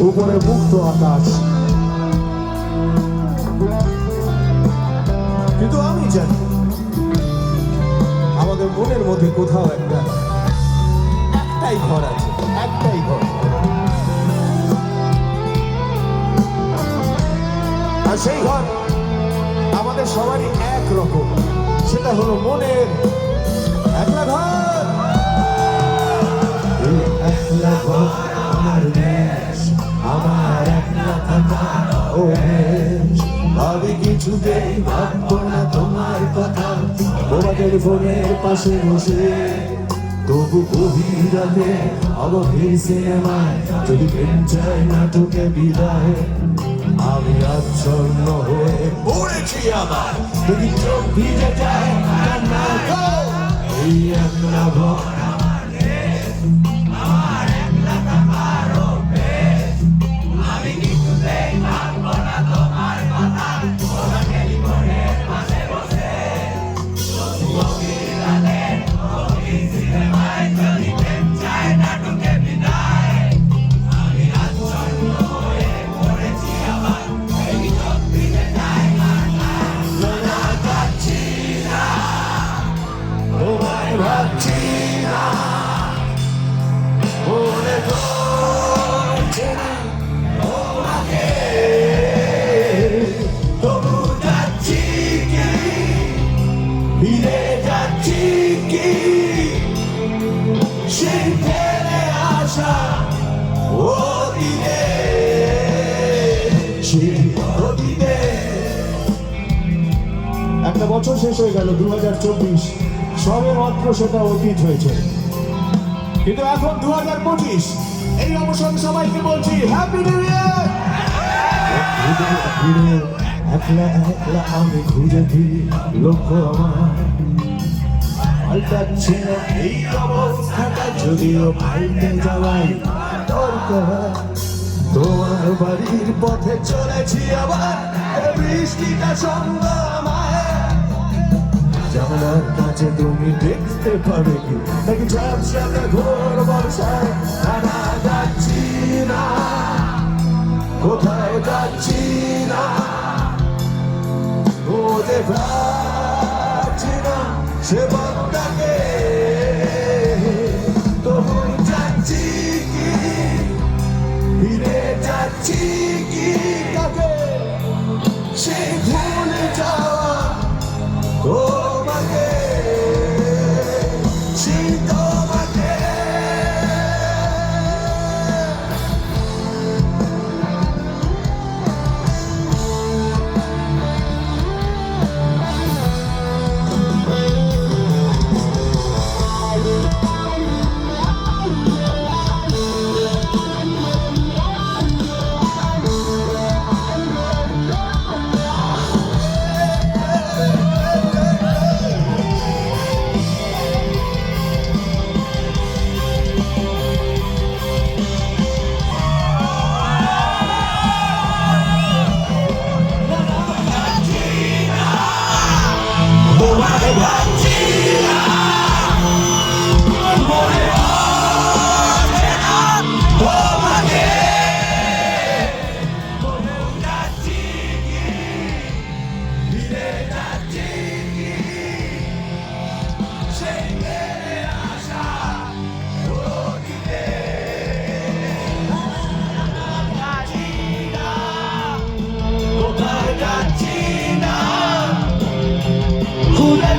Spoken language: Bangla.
উপরে মুক্ত আকাশ। কিন্তু আমি জানি আমাদের মনের মধ্যে কোথাও একটাই ঘর আছে, একটাই ঘর। আর সেই ঘর আমাদের সবারই একরকম, সেটা হলো মনের একলা ঘর। একলা ঘর আমার দেশ, আমার একলা থাকার অভ্যেস। ভাবি কিছুতেই ভাববো না তোমার কথা, তোমাদের ফোনের পাশে বসে। তবু গভীর রাতে অগভীর সিনেমায় যদি প্রেম চাই নাটকে বিদায়, আমি আচ্ছন্ন হয়ে পড়েছি আবার, যদি চোখ ভিজে যায় কান্না গো। এই একলা ঘর আমার দেশ, আমার একলা থাকার অভ্যেস। আমি কিছুতেই ভাববো না তোমার কথা, তোমার টেলিফোনের পাশে বসে। গভীর রাতে গভীর সিনেমায় যদি প্রেম চায় নাটকে বিদায়, আমি আচ্ছন্ন হয়ে পড়েছি আবার, এই চোখ ভিজে যায় কান্না। না যাচ্ছি না, তোমায় ভাবছি না, মনে পড়ছে না তোমাকে। তবু যাচ্ছি কি, ফিরে যাচ্ছি কি, সেই ফেলে আসা ও দিনে, সেই অতীতে। একটা বছর শেষ হয়ে গেল 2024, সবে মাত্র সেটা অতীত হয়েছে। কিন্তু এখন 2025, এই অবসর সবাইকে বলছি হ্যাপি নিউ ইয়ার। একলা একলা আমি খুঁজে ফিরি লক্ষ্য আমার, পাল্টাচ্ছে না এই অবস্থাটা, যদিও পাল্টে যাওয়াই দরকার। তোমার বাড়ির পথে চলেছি আবার, বৃষ্টিটা সঙ্গ আমায়। জানালার কাছে তুমি দেখতে পাবে কি, নাকি ঝাপসাতে ঘোর বর্ষায়। না যাচ্ছি না, কোথাও যাচ্ছি না, খুঁজে পাচ্ছি না সে বক্তাকে। তবু যাচ্ছি কি, ফিরে যাচ্ছি কি, কাকে সে ভুলে যাওয়া তোমাকে, সেই তোমাকে। তোমায় ভাবছি না, মনে পড়ছে না তোমাকে। তবু যাচ্ছি কি, ফিরে যাচ্ছি কি, সেই ফেলে আসা অতীতে। যাচ্ছি না, কোথায় যাচ্ছি না, খুলে